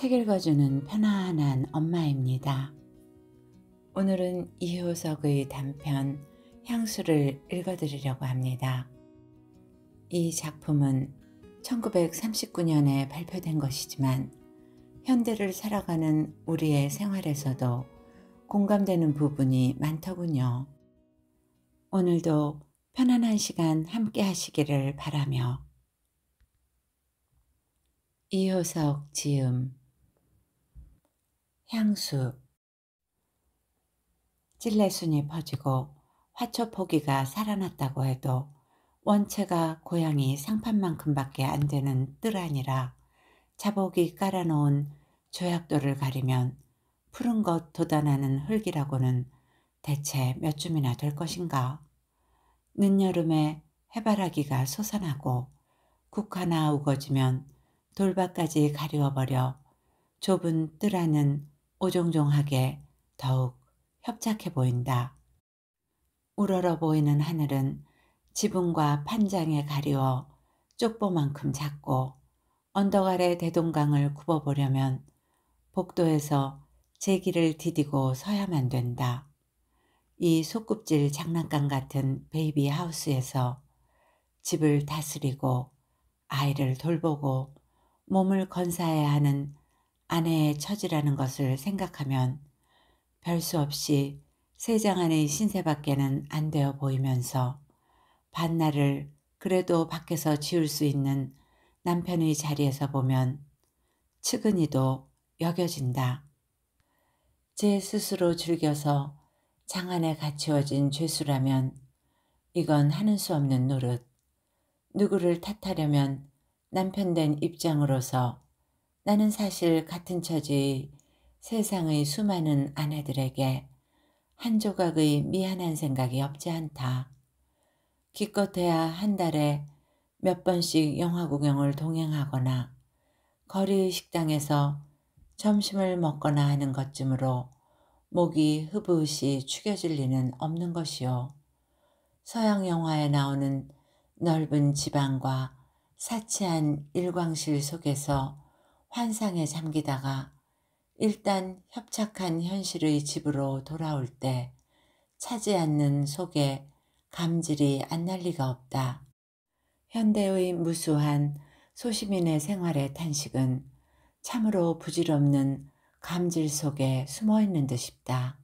책 읽어주는 편안한 엄마입니다. 오늘은 이효석의 단편 향수를 읽어드리려고 합니다. 이 작품은 1939년에 발표된 것이지만 현대를 살아가는 우리의 생활에서도 공감되는 부분이 많더군요. 오늘도 편안한 시간 함께 하시기를 바라며. 이효석 지음. 향수. 찔레순이 퍼지고 화초포기가 살아났다고 해도 원체가 고양이 상판만큼밖에 안 되는 뜰 아니라 자복이 깔아놓은 조약돌을 가리면 푸른 것 돋아나는 흙이라고는 대체 몇 줌이나 될 것인가. 늦여름에 해바라기가 솟아나고 국 하나 우거지면 돌밭까지 가리워버려 좁은 뜰 안은 오종종하게 더욱 협착해 보인다. 우러러 보이는 하늘은 지붕과 판장에 가리워 쪽보만큼 작고 언덕 아래 대동강을 굽어보려면 복도에서 제기를 디디고 서야만 된다. 이 소꿉질 장난감 같은 베이비 하우스에서 집을 다스리고 아이를 돌보고 몸을 건사해야 하는 아내의 처지라는 것을 생각하면 별 수 없이 세장 안의 신세밖에는 안 되어 보이면서 반나를 그래도 밖에서 지울 수 있는 남편의 자리에서 보면 측은히도 여겨진다. 제 스스로 즐겨서 장 안에 갇히워진 죄수라면 이건 하는 수 없는 노릇. 누구를 탓하려면 남편 된 입장으로서 나는 사실 같은 처지의 세상의 수많은 아내들에게 한 조각의 미안한 생각이 없지 않다. 기껏해야 한 달에 몇 번씩 영화 구경을 동행하거나 거리의 식당에서 점심을 먹거나 하는 것쯤으로 목이 흐부시 축여질 리는 없는 것이요. 서양 영화에 나오는 넓은 지방과 사치한 일광실 속에서 환상에 잠기다가 일단 협착한 현실의 집으로 돌아올 때 차지 않는 속에 감질이 안 날 리가 없다. 현대의 무수한 소시민의 생활의 탄식은 참으로 부질없는 감질 속에 숨어있는 듯 싶다.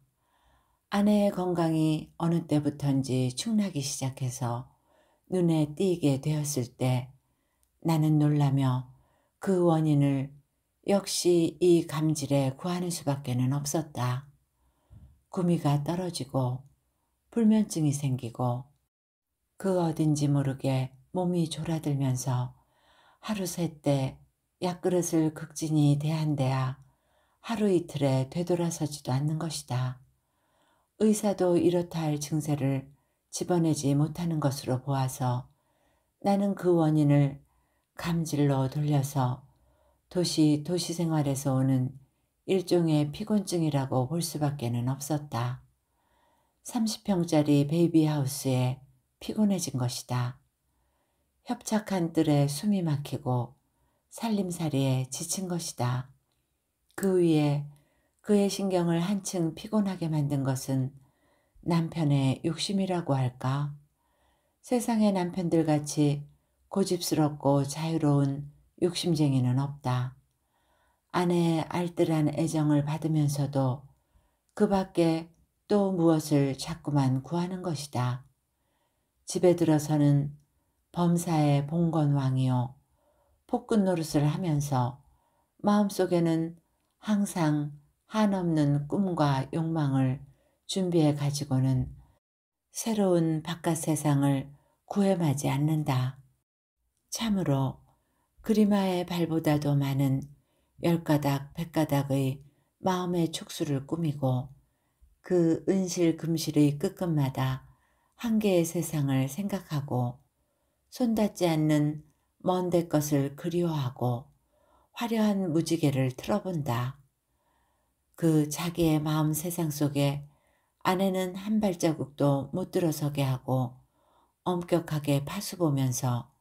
아내의 건강이 어느 때부턴지 축나기 시작해서 눈에 띄게 되었을 때 나는 놀라며 그 원인을 역시 이 감질에 구하는 수밖에는 없었다. 구미가 떨어지고 불면증이 생기고 그 어딘지 모르게 몸이 졸아들면서 하루 셋때 약그릇을 극진히 대한대야 하루 이틀에 되돌아서지도 않는 것이다. 의사도 이렇다 할 증세를 집어내지 못하는 것으로 보아서 나는 그 원인을 감질로 돌려서 도시 생활에서 오는 일종의 피곤증이라고 볼 수밖에는 없었다. 30평짜리 베이비 하우스에 피곤해진 것이다. 협착한 뜰에 숨이 막히고 살림살이에 지친 것이다. 그 위에 그의 신경을 한층 피곤하게 만든 것은 남편의 욕심이라고 할까? 세상의 남편들같이 고집스럽고 자유로운 욕심쟁이는 없다. 아내의 알뜰한 애정을 받으면서도 그 밖에 또 무엇을 자꾸만 구하는 것이다. 집에 들어서는 범사의 봉건왕이요. 폭군 노릇을 하면서 마음속에는 항상 한없는 꿈과 욕망을 준비해 가지고는 새로운 바깥 세상을 구애하지 않는다. 참으로 그리마의 발보다도 많은 10가닥 100가닥의 마음의 촉수를 꾸미고 그 은실금실의 끝끝마다 한 개의 세상을 생각하고 손닿지 않는 먼데 것을 그리워하고 화려한 무지개를 틀어본다. 그 자기의 마음 세상 속에 아내는 한 발자국도 못 들어서게 하고 엄격하게 파수보면서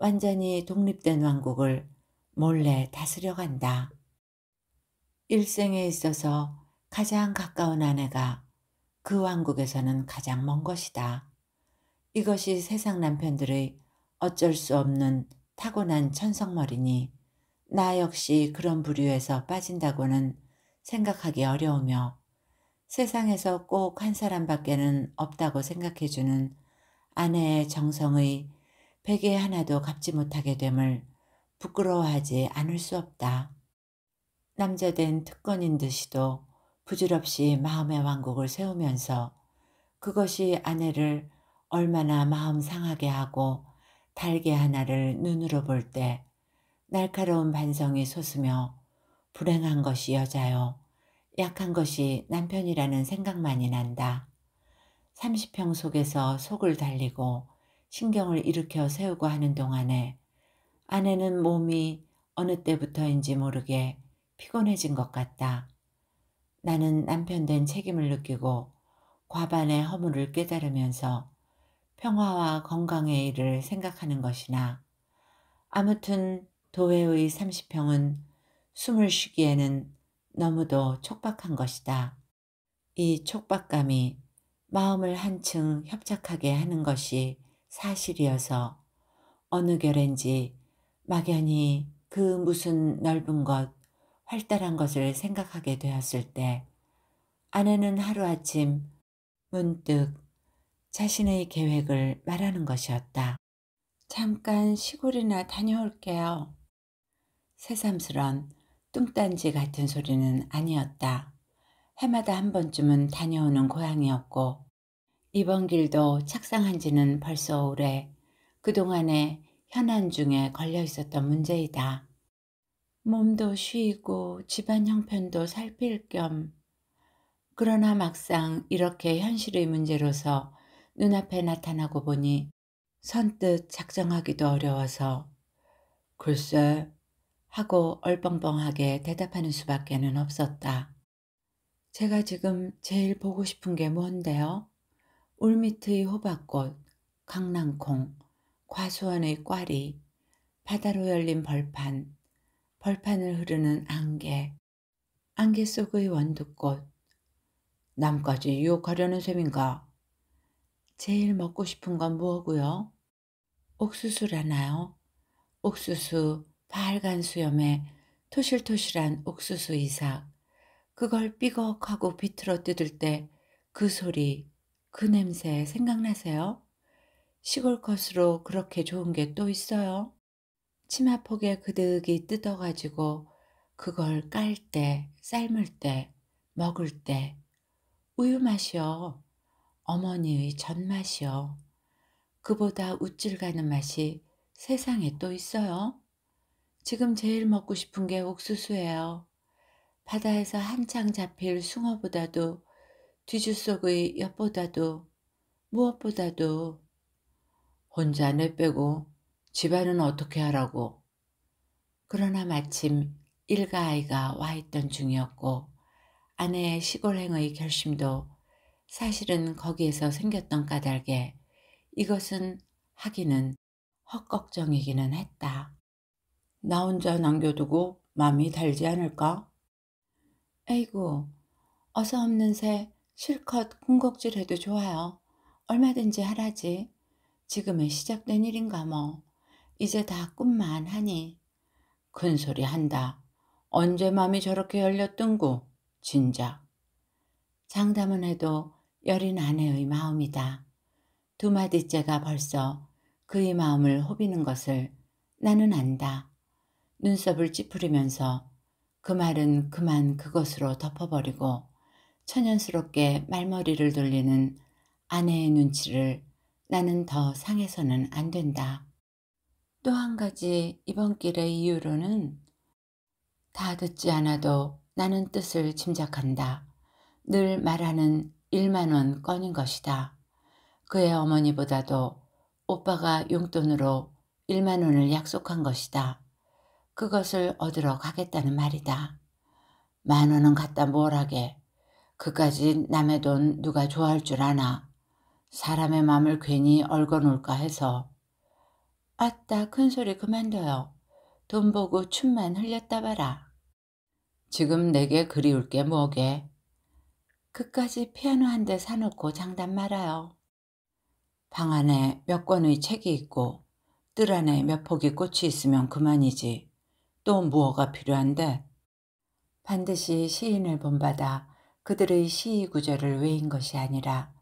완전히 독립된 왕국을 몰래 다스려간다. 일생에 있어서 가장 가까운 아내가 그 왕국에서는 가장 먼 것이다. 이것이 세상 남편들의 어쩔 수 없는 타고난 천성머리니 나 역시 그런 부류에서 빠진다고는 생각하기 어려우며 세상에서 꼭 한 사람밖에는 없다고 생각해주는 아내의 정성의 백에 하나도 갚지 못하게 됨을 부끄러워하지 않을 수 없다. 남자된 특권인 듯이도 부질없이 마음의 왕국을 세우면서 그것이 아내를 얼마나 마음 상하게 하고 달게 하나를 눈으로 볼 때 날카로운 반성이 솟으며 불행한 것이 여자요, 약한 것이 남편이라는 생각만이 난다. 30평 속에서 속을 달리고 신경을 일으켜 세우고 하는 동안에 아내는 몸이 어느 때부터인지 모르게 피곤해진 것 같다. 나는 남편 된 책임을 느끼고 과반의 허물을 깨달으면서 평화와 건강의 일을 생각하는 것이나 아무튼 도회의 30평은 숨을 쉬기에는 너무도 촉박한 것이다. 이 촉박감이 마음을 한층 협착하게 하는 것이 사실이어서 어느 결엔지 막연히 그 무슨 넓은 것, 활달한 것을 생각하게 되었을 때 아내는 하루아침 문득 자신의 계획을 말하는 것이었다. 잠깐 시골이나 다녀올게요. 새삼스런 뚱딴지 같은 소리는 아니었다. 해마다 한 번쯤은 다녀오는 고향이었고 이번 길도 착상한 지는 벌써 오래 그동안에 현안 중에 걸려 있었던 문제이다. 몸도 쉬고 집안 형편도 살필 겸 그러나 막상 이렇게 현실의 문제로서 눈앞에 나타나고 보니 선뜻 작정하기도 어려워서 글쎄 하고 얼벙벙하게 대답하는 수밖에는 없었다. 제가 지금 제일 보고 싶은 게 뭔데요? 울밑의 호박꽃, 강낭콩, 과수원의 꽈리, 바다로 열린 벌판, 벌판을 흐르는 안개, 안개 속의 원두꽃. 남까지 유혹하려는 셈인가? 제일 먹고 싶은 건 뭐고요? 옥수수라나요? 옥수수, 빨간 수염에 토실토실한 옥수수 이삭. 그걸 삐걱하고 비틀어 뜯을 때 그 소리, 그 냄새 생각나세요? 시골 컷으로 그렇게 좋은 게 또 있어요? 치마폭에 그득이 뜯어가지고 그걸 깔 때, 삶을 때, 먹을 때 우유 맛이요. 어머니의 전맛이요. 그보다 우쭐 가는 맛이 세상에 또 있어요? 지금 제일 먹고 싶은 게 옥수수예요. 바다에서 한창 잡힐 숭어보다도 뒤주 속의 엿보다도 무엇보다도 혼자 내빼고 집안은 어떻게 하라고. 그러나 마침 일가아이가 와 있던 중이었고 아내의 시골행의 결심도 사실은 거기에서 생겼던 까닭에 이것은 하기는 헛걱정이기는 했다. 나 혼자 남겨두고 맘이 달지 않을까? 에이구, 어서 없는 새 실컷 군곡질해도 좋아요. 얼마든지 하라지. 지금은 시작된 일인가 뭐. 이제 다 꿈만 하니. 큰소리 한다. 언제 맘이 저렇게 열렸던고. 진작. 장담은 해도 여린 아내의 마음이다. 두 마디째가 벌써 그의 마음을 호비는 것을 나는 안다. 눈썹을 찌푸리면서 그 말은 그만 그것으로 덮어버리고 천연스럽게 말머리를 돌리는 아내의 눈치를 나는 더 상해서는 안 된다. 또 한 가지 이번 길의 이유로는 다 듣지 않아도 나는 뜻을 짐작한다. 늘 말하는 1만 원 건인 것이다. 그의 어머니보다도 오빠가 용돈으로 1만 원을 약속한 것이다. 그것을 얻으러 가겠다는 말이다. 10,000원은 갖다 뭘 하게. 그까지 남의 돈 누가 좋아할 줄 아나. 사람의 맘을 괜히 얽어놓을까 해서. 아따 큰소리 그만둬요. 돈 보고 춤만 흘렸다 봐라. 지금 내게 그리울 게 뭐게? 그까지 피아노 한 대 사놓고 장단 말아요. 방 안에 몇 권의 책이 있고 뜰 안에 몇 폭의 꽃이 있으면 그만이지. 또 무엇가 필요한데? 반드시 시인을 본받아 그들의 시의 구절을 외인 것이 아니라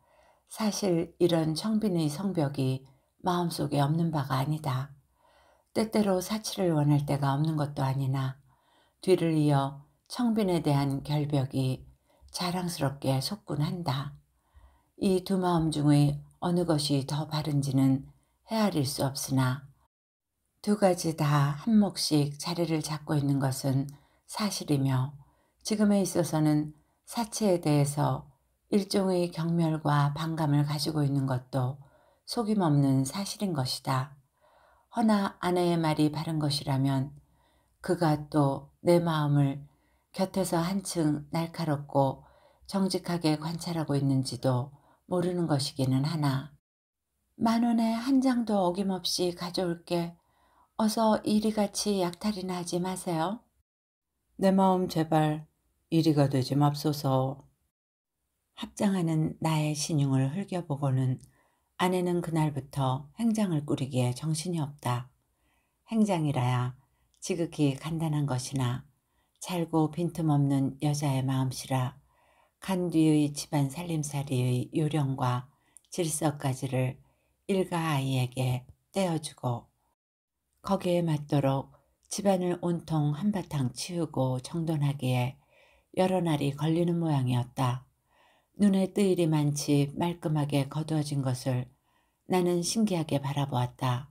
사실 이런 청빈의 성벽이 마음속에 없는 바가 아니다. 때때로 사치를 원할 때가 없는 것도 아니나 뒤를 이어 청빈에 대한 결벽이 자랑스럽게 솟군 한다. 이 두 마음 중의 어느 것이 더 바른지는 헤아릴 수 없으나 두 가지 다 한 몫씩 자리를 잡고 있는 것은 사실이며 지금에 있어서는 사치에 대해서 일종의 경멸과 반감을 가지고 있는 것도 속임없는 사실인 것이다. 허나 아내의 말이 바른 것이라면 그가 또 내 마음을 곁에서 한층 날카롭고 정직하게 관찰하고 있는지도 모르는 것이기는 하나. 10,000원에 한 장도 어김없이 가져올게. 어서 이리같이 약탈이나 하지 마세요. 내 마음 제발 이리가 되지 맙소서. 합장하는 나의 신용을 흘겨보고는 아내는 그날부터 행장을 꾸리기에 정신이 없다. 행장이라야 지극히 간단한 것이나 잘고 빈틈없는 여자의 마음씨라 간 뒤의 집안 살림살이의 요령과 질서까지를 일가 아이에게 떼어주고 거기에 맞도록 집안을 온통 한바탕 치우고 정돈하기에 여러 날이 걸리는 모양이었다. 눈에 뜰 일이 많지 말끔하게 거두어진 것을 나는 신기하게 바라보았다.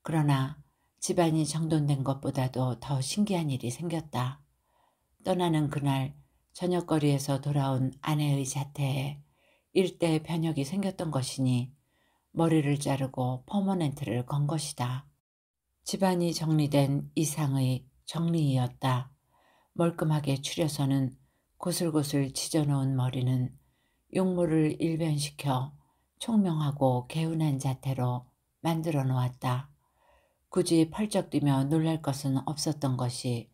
그러나 집안이 정돈된 것보다도 더 신기한 일이 생겼다. 떠나는 그날 저녁거리에서 돌아온 아내의 자태에 일대 변혁이 생겼던 것이니 머리를 자르고 퍼머넨트를 건 것이다. 집안이 정리된 이상의 정리이었다. 멀끔하게 추려서는 고슬고슬 지져놓은 머리는 용모를 일변시켜 총명하고 개운한 자태로 만들어 놓았다. 굳이 펄쩍 뛰며 놀랄 것은 없었던 것이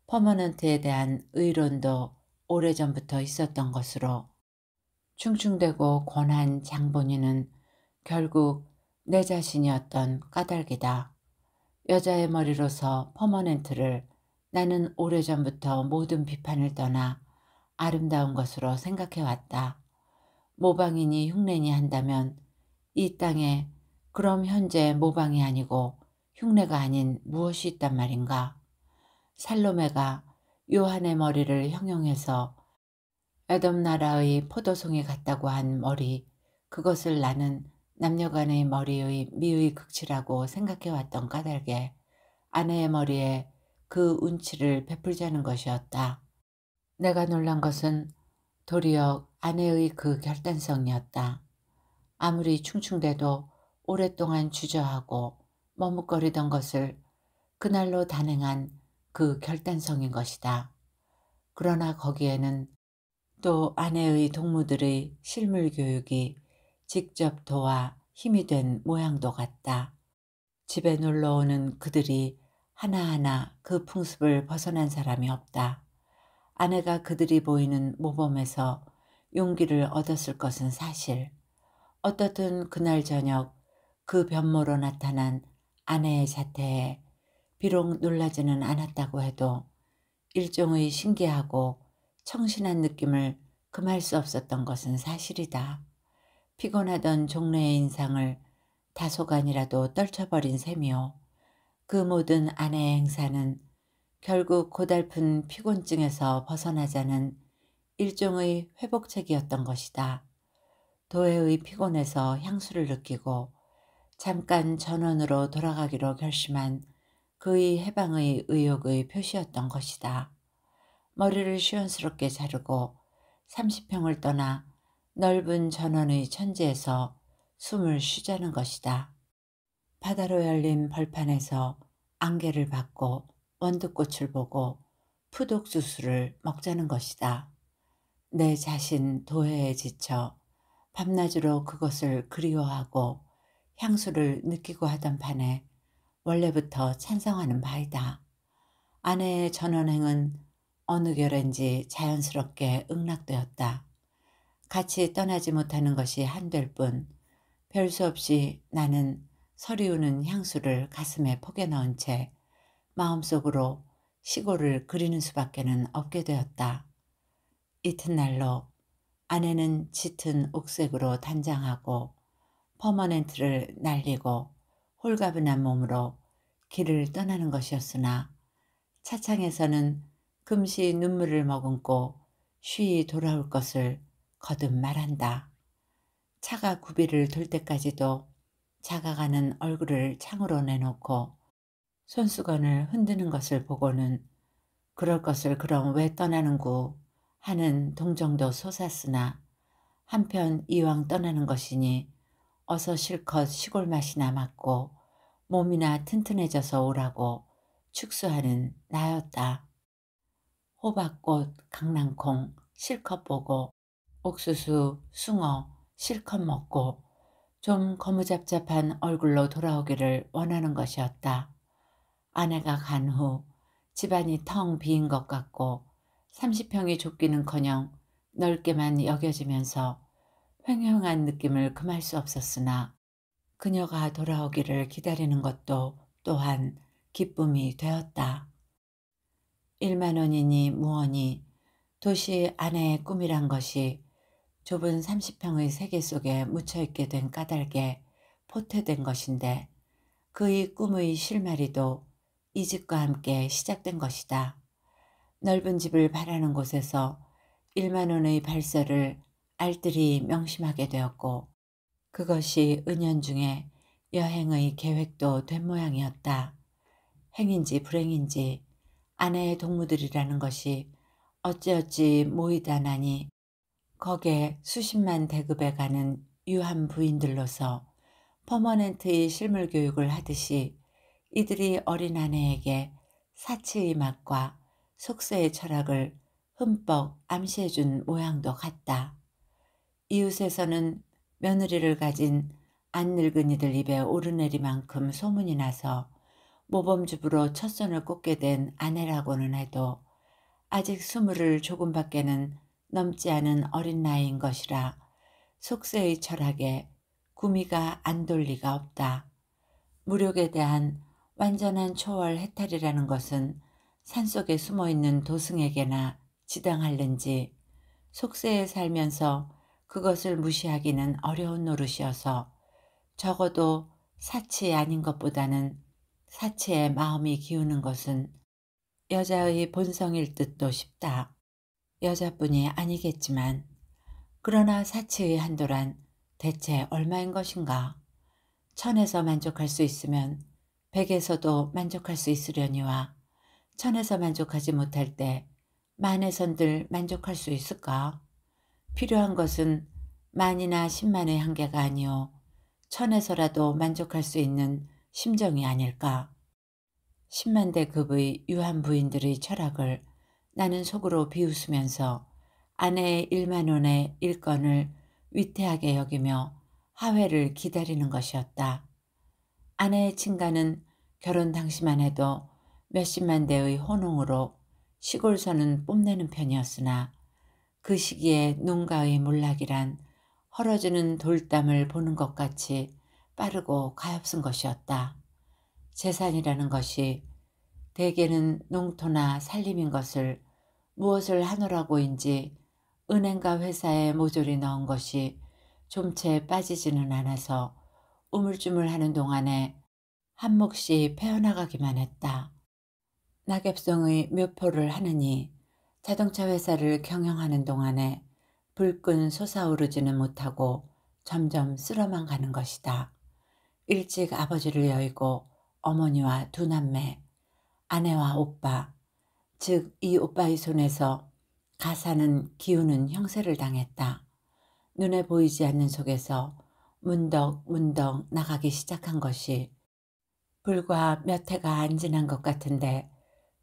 퍼머넌트에 대한 의론도 오래전부터 있었던 것으로 충충대고 권한 장본인은 결국 내 자신이었던 까닭이다. 여자의 머리로서 퍼머넨트를 나는 오래전부터 모든 비판을 떠나 아름다운 것으로 생각해왔다. 모방이니 흉내니 한다면 이 땅에 그럼 현재 모방이 아니고 흉내가 아닌 무엇이 있단 말인가. 살로메가 요한의 머리를 형용해서 에돔 나라의 포도송이 같다고 한 머리, 그것을 나는 남녀간의 머리의 미의 극치라고 생각해왔던 까닭에 아내의 머리에 그 운치를 베풀자는 것이었다. 내가 놀란 것은 도리어 아내의 그 결단성이었다. 아무리 충충대도 오랫동안 주저하고 머뭇거리던 것을 그날로 단행한 그 결단성인 것이다. 그러나 거기에는 또 아내의 동무들의 실물 교육이 직접 도와 힘이 된 모양도 같다. 집에 놀러오는 그들이 하나하나 그 풍습을 벗어난 사람이 없다. 아내가 그들이 보이는 모범에서 용기를 얻었을 것은 사실. 어떻든 그날 저녁 그 변모로 나타난 아내의 자태에 비록 놀라지는 않았다고 해도 일종의 신기하고 청신한 느낌을 금할 수 없었던 것은 사실이다. 피곤하던 종래의 인상을 다소간이라도 떨쳐버린 셈이요. 그 모든 아내의 행사는 결국 고달픈 피곤증에서 벗어나자는 일종의 회복책이었던 것이다. 도회의 피곤에서 향수를 느끼고 잠깐 전원으로 돌아가기로 결심한 그의 해방의 의욕의 표시였던 것이다. 머리를 시원스럽게 자르고 30평을 떠나 넓은 전원의 천지에서 숨을 쉬자는 것이다. 바다로 열린 벌판에서 안개를 받고 원두꽃을 보고 푸독주스를 먹자는 것이다. 내 자신 도회에 지쳐 밤낮으로 그것을 그리워하고 향수를 느끼고 하던 판에 원래부터 찬성하는 바이다. 아내의 전원행은 어느 결인지 자연스럽게 응락되었다. 같이 떠나지 못하는 것이 한될 뿐 별 수 없이 나는 서리우는 향수를 가슴에 포개 넣은 채 마음속으로 시골을 그리는 수밖에는 없게 되었다. 이튿날로 아내는 짙은 옥색으로 단장하고 퍼머넨트를 날리고 홀가분한 몸으로 길을 떠나는 것이었으나 차창에서는 금시 눈물을 머금고 쉬이 돌아올 것을 거듭 말한다. 차가 구비를 돌 때까지도 작아가는 얼굴을 창으로 내놓고 손수건을 흔드는 것을 보고는 그럴 것을 그럼 왜 떠나는구 하는 동정도 솟았으나 한편 이왕 떠나는 것이니 어서 실컷 시골 맛이나 맡고 몸이나 튼튼해져서 오라고 축수하는 나였다. 호박꽃, 강낭콩 실컷 보고 옥수수, 숭어 실컷 먹고 좀 거무잡잡한 얼굴로 돌아오기를 원하는 것이었다. 아내가 간 후 집안이 텅 비인 것 같고 30평이 좁기는커녕 넓게만 여겨지면서 휑휑한 느낌을 금할 수 없었으나 그녀가 돌아오기를 기다리는 것도 또한 기쁨이 되었다. 1만 원이니 무언이 도시 아내의 꿈이란 것이 좁은 30평의 세계 속에 묻혀있게 된 까닭에 포태된 것인데 그의 꿈의 실마리도 이 집과 함께 시작된 것이다. 넓은 집을 바라는 곳에서 1만 원의 발설을 알뜰히 명심하게 되었고 그것이 은연중에 여행의 계획도 된 모양이었다. 행인지 불행인지 아내의 동무들이라는 것이 어찌어찌 모이다 나니 거기에 수십만 대급에 가는 유한 부인들로서 퍼머넨트의 실물 교육을 하듯이 이들이 어린 아내에게 사치의 맛과 속세의 철학을 흠뻑 암시해준 모양도 같다. 이웃에서는 며느리를 가진 안 늙은 이들 입에 오르내리만큼 소문이 나서 모범주부로 첫 손을 꽂게 된 아내라고는 해도 아직 20을 조금밖에는 넘지 않은 어린 나이인 것이라 속세의 철학에 구미가 안 돌 리가 없다. 무력에 대한 완전한 초월 해탈이라는 것은 산속에 숨어있는 도승에게나 지당할는지 속세에 살면서 그것을 무시하기는 어려운 노릇이어서 적어도 사치 아닌 것보다는 사치에 마음이 기우는 것은 여자의 본성일 듯도 싶다. 여자뿐이 아니겠지만 그러나 사치의 한도란 대체 얼마인 것인가? 1000에서 만족할 수 있으면 100에서도 만족할 수 있으려니와 1000에서 만족하지 못할 때 10,000에선들 만족할 수 있을까? 필요한 것은 10,000이나 10만의 한계가 아니오 1000에서라도 만족할 수 있는 심정이 아닐까? 10만 대 급의 유한 부인들의 철학을 나는 속으로 비웃으면서 아내의 1만 원의 일건을 위태하게 여기며 하회를 기다리는 것이었다. 아내의 친가는 결혼 당시만 해도 몇십만 대의 혼홍으로 시골서는 뽐내는 편이었으나 그 시기에 농가의 몰락이란 헐어지는 돌담을 보는 것 같이 빠르고 가엾은 것이었다. 재산이라는 것이 대개는 농토나 살림인 것을 무엇을 하노라고인지 은행가 회사에 모조리 넣은 것이 좀채 빠지지는 않아서 우물쭈물하는 동안에 한 몫이 패어나가기만 했다. 낙엽송의 묘포를 하느니 자동차 회사를 경영하는 동안에 불끈 솟아오르지는 못하고 점점 쓸어만 가는 것이다. 일찍 아버지를 여의고 어머니와 두 남매, 아내와 오빠, 즉 이 오빠의 손에서 가사는 기우는 형세를 당했다. 눈에 보이지 않는 속에서 문덕문덕 나가기 시작한 것이 불과 몇 해가 안 지난 것 같은데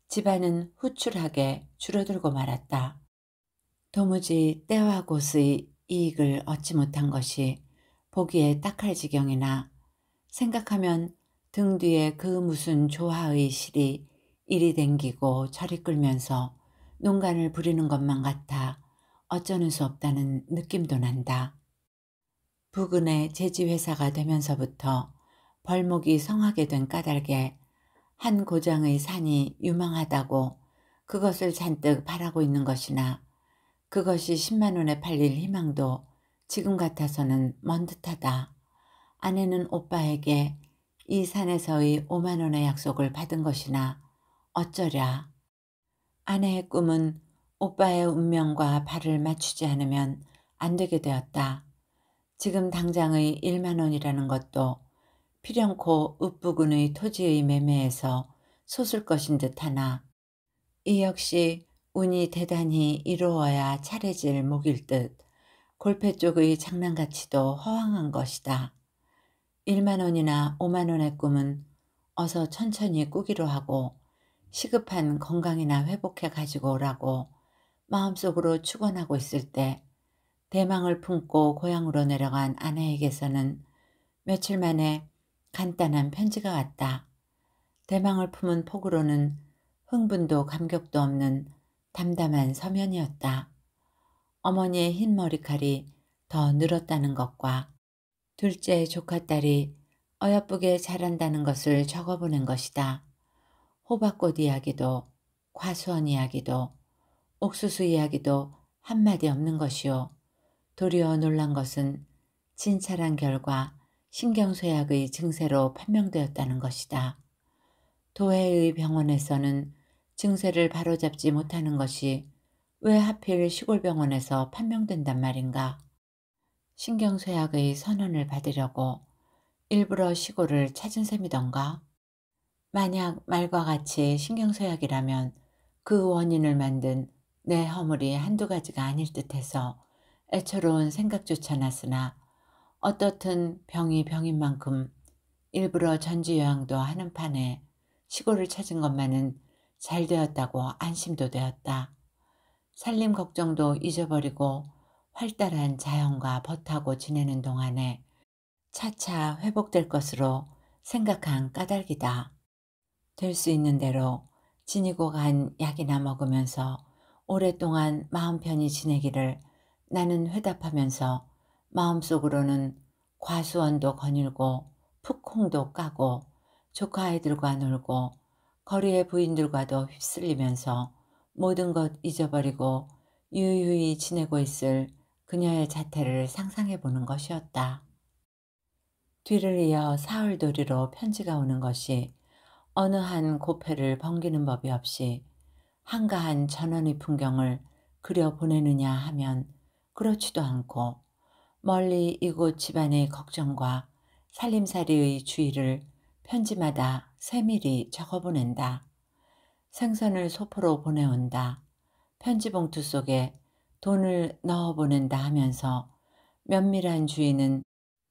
집안은 후출하게 줄어들고 말았다. 도무지 때와 곳의 이익을 얻지 못한 것이 보기에 딱할 지경이나 생각하면 등 뒤에 그 무슨 조화의 실이 이리 댕기고 저리 끌면서 농간을 부리는 것만 같아 어쩌는 수 없다는 느낌도 난다. 부근의 제지회사가 되면서부터 벌목이 성하게 된 까닭에 한 고장의 산이 유망하다고 그것을 잔뜩 바라고 있는 것이나 그것이 10만 원에 팔릴 희망도 지금 같아서는 먼 듯하다. 아내는 오빠에게 이 산에서의 5만 원의 약속을 받은 것이나 어쩌랴. 아내의 꿈은 오빠의 운명과 발을 맞추지 않으면 안 되게 되었다. 지금 당장의 1만 원이라는 것도 필연코 읍부근의 토지의 매매에서 솟을 것인 듯하나 이 역시 운이 대단히 이루어야 차례질 목일 듯 골패 쪽의 장난가치도 허황한 것이다. 1만 원이나 5만 원의 꿈은 어서 천천히 꾸기로 하고 시급한 건강이나 회복해 가지고 오라고 마음속으로 축원하고 있을 때 대망을 품고 고향으로 내려간 아내에게서는 며칠 만에 간단한 편지가 왔다. 대망을 품은 폭으로는 흥분도 감격도 없는 담담한 서면이었다. 어머니의 흰 머리칼이 더 늘었다는 것과 둘째 조카딸이 어여쁘게 자란다는 것을 적어보낸 것이다. 호박꽃 이야기도 과수원 이야기도 옥수수 이야기도 한마디 없는 것이요. 도리어 놀란 것은 진찰한 결과 신경쇠약의 증세로 판명되었다는 것이다. 도회의 병원에서는 증세를 바로잡지 못하는 것이 왜 하필 시골 병원에서 판명된단 말인가. 신경쇠약의 선언을 받으려고 일부러 시골을 찾은 셈이던가. 만약 말과 같이 신경쇠약이라면 그 원인을 만든 내 허물이 한두 가지가 아닐 듯해서 애처로운 생각조차 났으나 어떻든 병이 병인 만큼 일부러 전지요양도 하는 판에 시골을 찾은 것만은 잘 되었다고 안심도 되었다. 살림 걱정도 잊어버리고 활달한 자연과 벗하고 지내는 동안에 차차 회복될 것으로 생각한 까닭이다. 될 수 있는 대로 지니고 간 약이나 먹으면서 오랫동안 마음 편히 지내기를 나는 회답하면서 마음속으로는 과수원도 거닐고 풋콩도 까고 조카 아이들과 놀고 거리의 부인들과도 휩쓸리면서 모든 것 잊어버리고 유유히 지내고 있을 그녀의 자태를 상상해 보는 것이었다. 뒤를 이어 사흘도리로 편지가 오는 것이 어느 한 고패를 번기는 법이 없이 한가한 전원의 풍경을 그려 보내느냐 하면 그렇지도 않고 멀리 이곳 집안의 걱정과 살림살이의 주의를 편지마다 세밀히 적어보낸다. 생선을 소포로 보내온다. 편지 봉투 속에 돈을 넣어보낸다 하면서 면밀한 주의는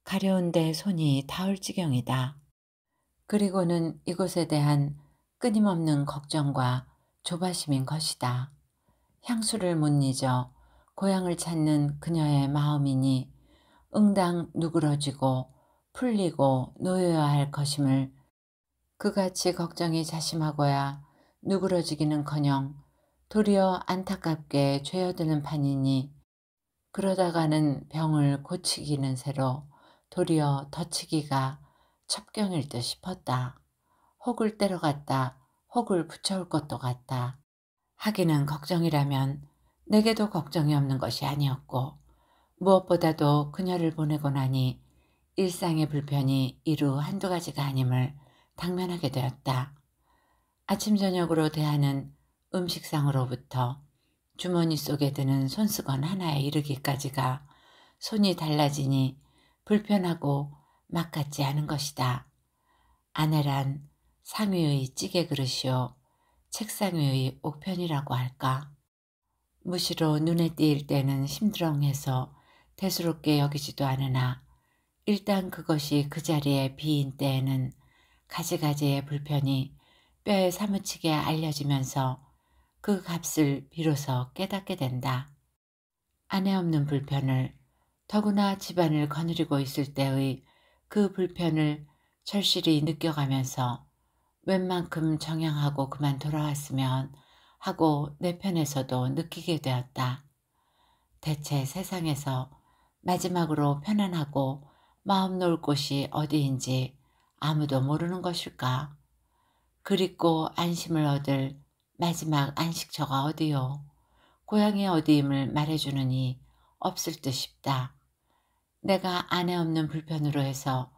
가려운데 손이 닿을 지경이다. 그리고는 이곳에 대한 끊임없는 걱정과 조바심인 것이다. 향수를 못 잊어 고향을 찾는 그녀의 마음이니 응당 누그러지고 풀리고 놓여야 할 것임을 그같이 걱정이 자심하고야 누그러지기는커녕 도리어 안타깝게 죄어드는 판이니 그러다가는 병을 고치기는 새로 도리어 덧치기가 첩경일 듯 싶었다. 혹을 때려갔다 혹을 붙여올 것도 같다. 하기는 걱정이라면 내게도 걱정이 없는 것이 아니었고 무엇보다도 그녀를 보내고 나니 일상의 불편이 이루 한두 가지가 아님을 당면하게 되었다. 아침 저녁으로 대하는 음식상으로부터 주머니 속에 드는 손수건 하나에 이르기까지가 손이 달라지니 불편하고 막 같지 않은 것이다. 아내란 상위의 찌개 그릇이요 책상 위의 옥편이라고 할까. 무시로 눈에 띄일 때는 심드렁해서 대수롭게 여기지도 않으나 일단 그것이 그 자리에 비인 때에는 가지가지의 불편이 뼈에 사무치게 알려지면서 그 값을 비로소 깨닫게 된다. 아내 없는 불편을 더구나 집안을 거느리고 있을 때의 그 불편을 절실히 느껴가면서 웬만큼 정향하고 그만 돌아왔으면 하고 내 편에서도 느끼게 되었다. 대체 세상에서 마지막으로 편안하고 마음 놓을 곳이 어디인지 아무도 모르는 것일까? 그립고 안심을 얻을 마지막 안식처가 어디요? 고향이 어디임을 말해주느니 없을 듯 싶다. 내가 아내 없는 불편으로 해서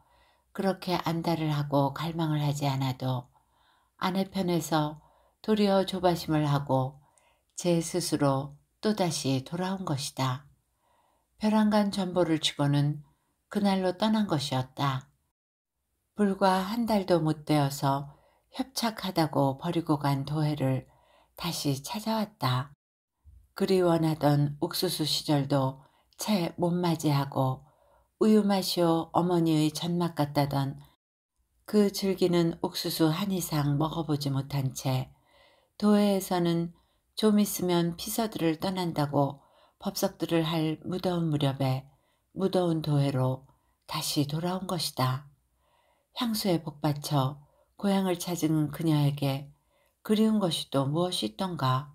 그렇게 안달을 하고 갈망을 하지 않아도 아내 편에서 도리어 조바심을 하고 제 스스로 또다시 돌아온 것이다. 벼랑간 전보를 치고는 그날로 떠난 것이었다. 불과 한 달도 못 되어서 협착하다고 버리고 간 도해를 다시 찾아왔다. 그리 원하던 옥수수 시절도 채 못 맞이하고 우유 맛이요 어머니의 전맛 같다던 그 즐기는 옥수수 한 이상 먹어보지 못한 채 도회에서는 좀 있으면 피서들을 떠난다고 법석들을 할 무더운 무렵에 무더운 도회로 다시 돌아온 것이다. 향수에 복받쳐 고향을 찾은 그녀에게 그리운 것이 또 무엇이 있던가.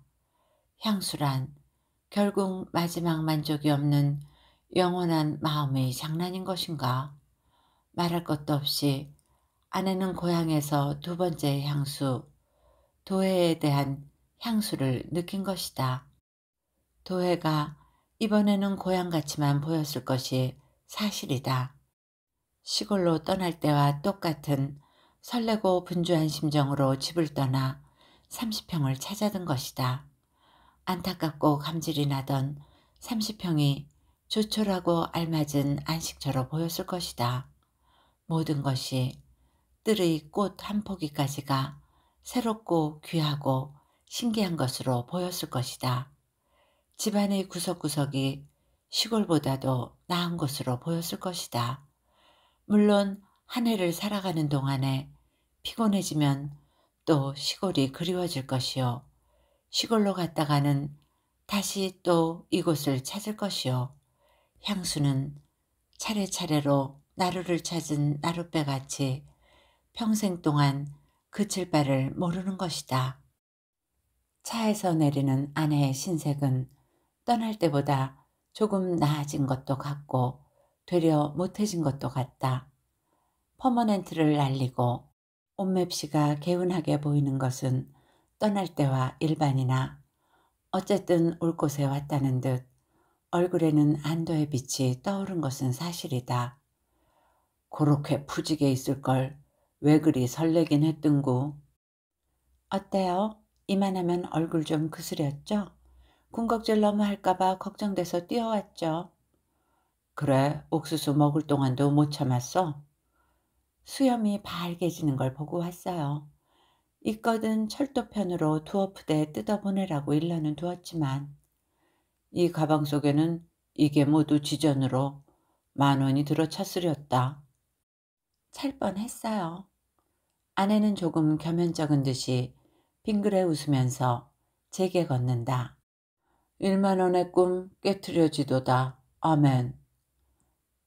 향수란 결국 마지막 만족이 없는 영원한 마음의 장난인 것인가. 말할 것도 없이 아내는 고향에서 두 번째 향수, 도해에 대한 향수를 느낀 것이다. 도해가 이번에는 고향같이만 보였을 것이 사실이다. 시골로 떠날 때와 똑같은 설레고 분주한 심정으로 집을 떠나 30평을 찾아든 것이다. 안타깝고 감질이 나던 30평이 조촐하고 알맞은 안식처로 보였을 것이다. 모든 것이 뜰의 꽃 한 포기까지가 새롭고 귀하고 신기한 것으로 보였을 것이다. 집안의 구석구석이 시골보다도 나은 것으로 보였을 것이다. 물론 한 해를 살아가는 동안에 피곤해지면 또 시골이 그리워질 것이요. 시골로 갔다가는 다시 또 이곳을 찾을 것이요. 향수는 차례차례로 나루를 찾은 나룻배같이 평생 동안 그칠 바를 모르는 것이다. 차에서 내리는 아내의 신색은 떠날 때보다 조금 나아진 것도 같고 되려 못해진 것도 같다. 퍼머넨트를 날리고 옷맵시가 개운하게 보이는 것은 떠날 때와 일반이나 어쨌든 올 곳에 왔다는 듯 얼굴에는 안도의 빛이 떠오른 것은 사실이다. 그렇게 푸지게 있을 걸 왜 그리 설레긴 했던구. 어때요? 이만하면 얼굴 좀 그스렸죠? 군것질 너무 할까봐 걱정돼서 뛰어왔죠. 그래, 옥수수 먹을 동안도 못 참았어. 수염이 발개지는 걸 보고 왔어요. 있거든 철도편으로 두어푸대 뜯어보내라고 일러는 두었지만 이 가방 속에는 이게 모두 지전으로 10,000원이 들어찼으렸다. 찰 뻔했어요. 아내는 조금 겸연쩍은 듯이 빙그레 웃으면서 제게 걷는다. 1만원의 꿈 깨트려지도다. 아멘.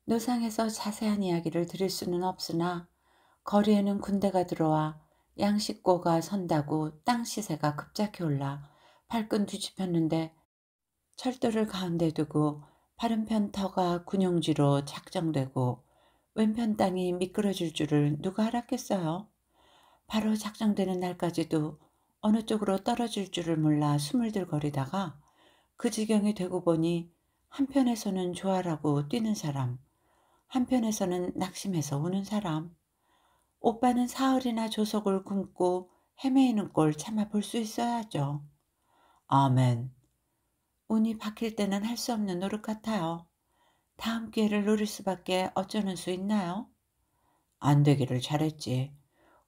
노상에서 자세한 이야기를 드릴 수는 없으나 거리에는 군대가 들어와 양식고가 선다고 땅 시세가 급작히 올라 발끈 뒤집혔는데 철도를 가운데 두고 바른편 터가 군용지로 작정되고 왼편 땅이 미끄러질 줄을 누가 알았겠어요. 바로 작정되는 날까지도 어느 쪽으로 떨어질 줄을 몰라 스물들거리다가 그 지경이 되고 보니 한편에서는 좋아라고 뛰는 사람, 한편에서는 낙심해서 우는 사람. 오빠는 사흘이나 조석을 굶고 헤매이는 꼴 차마 볼 수 있어야죠. 아멘. 운이 바뀔 때는 할 수 없는 노릇 같아요. 다음 기회를 노릴 수밖에 어쩌는 수 있나요? 안 되기를 잘했지.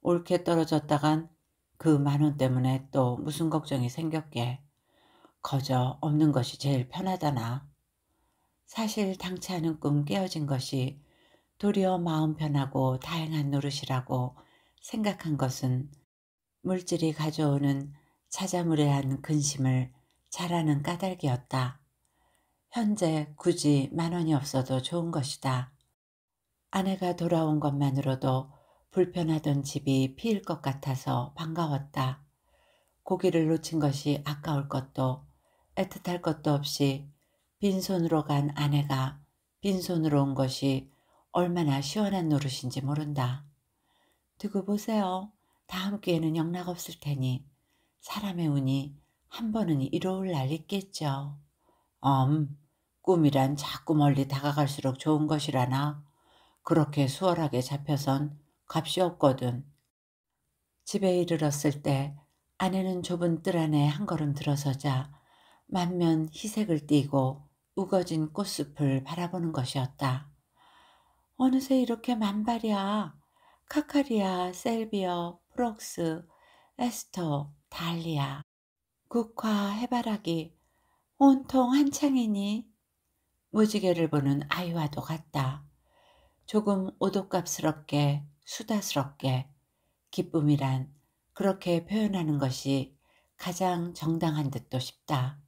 옳게 떨어졌다간 그 10,000원 때문에 또 무슨 걱정이 생겼게. 거저 없는 것이 제일 편하다나. 사실 당치 않은 꿈 깨어진 것이 도리어 마음 편하고 다행한 노릇이라고 생각한 것은 물질이 가져오는 자자무례한 근심을 잘하는 까닭이었다. 현재 굳이 10,000원이 없어도 좋은 것이다. 아내가 돌아온 것만으로도 불편하던 집이 피일 것 같아서 반가웠다. 고기를 놓친 것이 아까울 것도 애틋할 것도 없이 빈손으로 간 아내가 빈손으로 온 것이 얼마나 시원한 노릇인지 모른다. 두고 보세요. 다음 기회는 영락없을 테니 사람의 운이 한 번은 이로울 날 있겠죠. 꿈이란 자꾸 멀리 다가갈수록 좋은 것이라나. 그렇게 수월하게 잡혀선 값이 없거든. 집에 이르렀을 때 아내는 좁은 뜰 안에 한 걸음 들어서자 만면 희색을 띠고 우거진 꽃숲을 바라보는 것이었다. 어느새 이렇게 만발이야. 카카리아, 셀비어, 프록스, 에스터, 달리아, 국화, 해바라기, 온통 한창이니. 무지개를 보는 아이와도 같다. 조금 오독갑스럽게 수다스럽게 기쁨이란 그렇게 표현하는 것이 가장 정당한 듯도 싶다.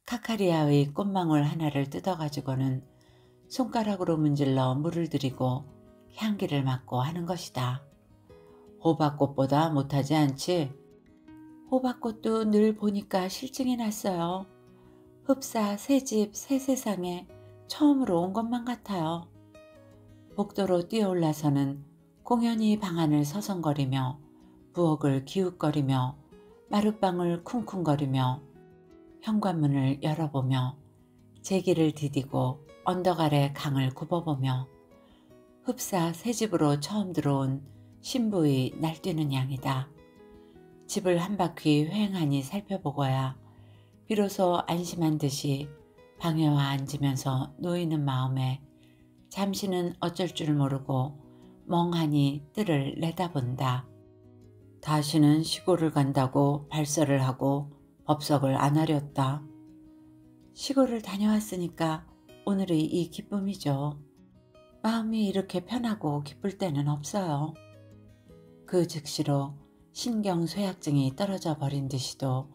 카카리아의 꽃망울 하나를 뜯어가지고는 손가락으로 문질러 물을 들이고 향기를 맡고 하는 것이다. 호박꽃보다 못하지 않지? 호박꽃도 늘 보니까 실증이 났어요. 흡사 새집 새세상에 처음으로 온 것만 같아요. 복도로 뛰어올라서는 공연히 방 안을 서성거리며 부엌을 기웃거리며 마룻방을 쿵쿵거리며 현관문을 열어보며 제기를 디디고 언덕 아래 강을 굽어보며 흡사 새집으로 처음 들어온 신부의 날뛰는 양이다. 집을 한 바퀴 휑하니 살펴보고야 비로소 안심한 듯이 방에와 앉으면서 놓이는 마음에 잠시는 어쩔 줄 모르고 멍하니 뜰을 내다본다. 다시는 시골을 간다고 발설을 하고 법석을 안 하렸다. 시골을 다녀왔으니까 오늘의 이 기쁨이죠. 마음이 이렇게 편하고 기쁠 때는 없어요. 그 즉시로 신경쇠약증이 떨어져 버린 듯이도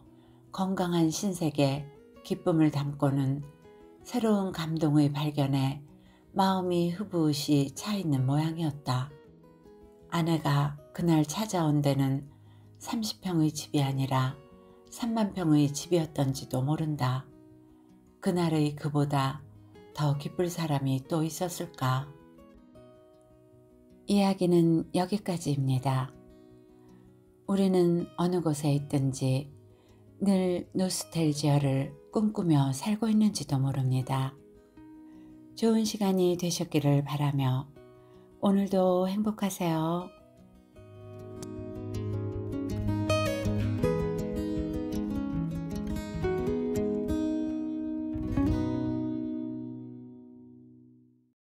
건강한 신세계 기쁨을 담고는 새로운 감동의 발견에 마음이 흐부시 차 있는 모양이었다. 아내가 그날 찾아온 데는 30평의 집이 아니라 3만 평의 집이었던지도 모른다. 그날의 그보다 더 기쁠 사람이 또 있었을까? 이야기는 여기까지입니다. 우리는 어느 곳에 있든지 늘 노스텔지어를 꿈꾸며 살고 있는지도 모릅니다. 좋은 시간이 되셨기를 바라며 오늘도 행복하세요.